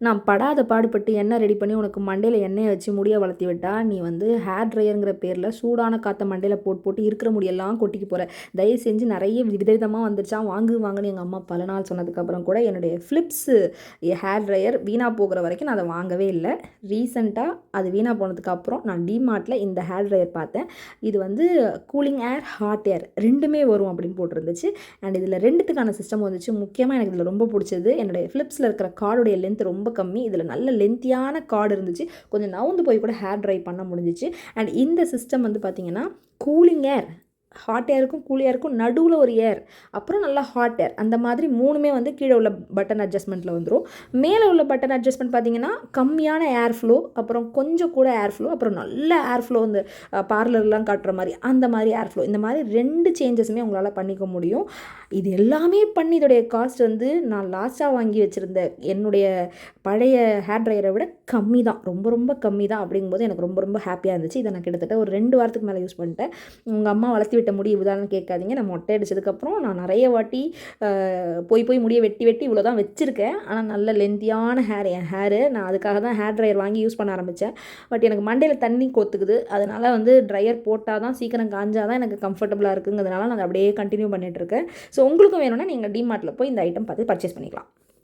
நான் படாத பாடுபட்டு எண்ணெய் ரெடி பண்ணி உனக்கு மண்டையில் எண்ணெயை வச்சு முடியை வளர்த்தி விட்டா நீ வந்து ஹேர் ட்ரையருங்கிற பேரில் சூடான காற்றை மண்டையில் போட்டு இருக்கிற முடியெல்லாம் கொட்டிக்கு போகிற. தயவு செஞ்சு நிறைய விதவிதமாக வந்துருச்சா வாங்குன்னு எங்கள் அம்மா பல நாள் சொன்னதுக்கப்புறம் கூட என்னுடைய ஃப்ளிப்ஸு ஹேர் ட்ரையர் வீணாக போகிற வரைக்கும் நான் அதை வாங்கவே இல்லை. ரீசெண்டாக அது வீணாக போனதுக்கப்புறம் நான் டிமார்ட்டில் இந்த ஹேர் ட்ரையர் பார்த்தேன். இது வந்து கூலிங் ஏர் ஹாட் ஏர் ரெண்டுமே வரும் அப்படின்னு போட்டிருந்துச்சு. அண்ட் இதில் ரெண்டுத்துக்கான சிஸ்டம் வந்துச்சு. முக்கியமாக எனக்கு இதில் ரொம்ப பிடிச்சது என்னுடைய ஃப்ளிப்ஸில் இருக்கிற கார்டுடைய லென்த் ரொம்ப கம்மி. இதில் நல்ல லென்த்தியான கார்டு இருந்துச்சு. கொஞ்சம் நவுந்து போய் கூட ஹேர் ட்ரை பண்ண முடிஞ்சிச்சு. அண்ட் இந்த சிஸ்டம் வந்து பார்த்திங்கன்னா கூலிங் ஏர், ஹாட் ஏருக்கும் கூல் ஏருக்கும் நடுவில் ஒரு ஏர், அப்புறம் நல்லா ஹாட் ஏர், அந்த மாதிரி மூணுமே வந்து கீழே உள்ள பட்டன் அட்ஜஸ்ட்மெண்ட்டில் வந்துடும். மேலே உள்ள பட்டன் அட்ஜஸ்ட்மெண்ட் பார்த்திங்கன்னா கம்மியான ஏர் ஃப்ளோ, அப்புறம் கொஞ்சம் கூட ஏர் ஃப்ளோ, அப்புறம் நல்ல ஏர் ஃப்ளோ இந்த பார்லர்லாம் காட்டுற மாதிரி அந்த மாதிரி ஏர் ஃப்ளோ, இந்த மாதிரி 2 சேஞ்சஸுமே உங்களால் பண்ணிக்க முடியும். இது எல்லாமே பண்ணி இதோடைய காஸ்ட் வந்து நான் லாஸ்ட்டாக வாங்கி வச்சுருந்த என்னுடைய பழைய ஹேர் ட்ரையரை விட கம்மி தான், ரொம்ப ரொம்ப கம்மி தான். அப்படிங்கும்போது எனக்கு ரொம்ப ரொம்ப ஹாப்பியாக இருந்துச்சு. இதை நான் கிட்டத்தட்ட ஒரு 2 வாரத்துக்கு மேலே யூஸ் பண்ணிட்டேன். உங்கள் அம்மா வளர்த்தி விட்ட முடி இவ்வளோதான்னு கேட்காதீங்க. நான் மொட்டை அடிச்சதுக்கப்புறம் நான் நிறைய வாட்டி போய் முடியை வெட்டி இவ்வளோ தான் வச்சுருக்கேன். ஆனால் நல்ல லென்த்தியான ஹேர் என் ஹேரு. நான் அதுக்காக தான் ஹேர் ட்ரையர் வாங்கி யூஸ் பண்ண ஆரம்பித்தேன். பட் எனக்கு மண்டையில் தண்ணி கொத்துக்குது. அதனால் வந்து ட்ரையர் போட்டால் தான் சீக்கிரம் காஞ்சால் தான் எனக்கு கம்ஃபர்டபுளாக இருக்குங்கிறதுனால நான் அப்படியே கண்டினியூ பண்ணிகிட்ருக்கேன். ஸோ உங்களுக்கும் வேணும்னா நீங்கள் டிமார்ட்டில் போய் இந்த ஐட்டம் பார்த்து பர்ச்சேஸ் பண்ணிக்கலாம்.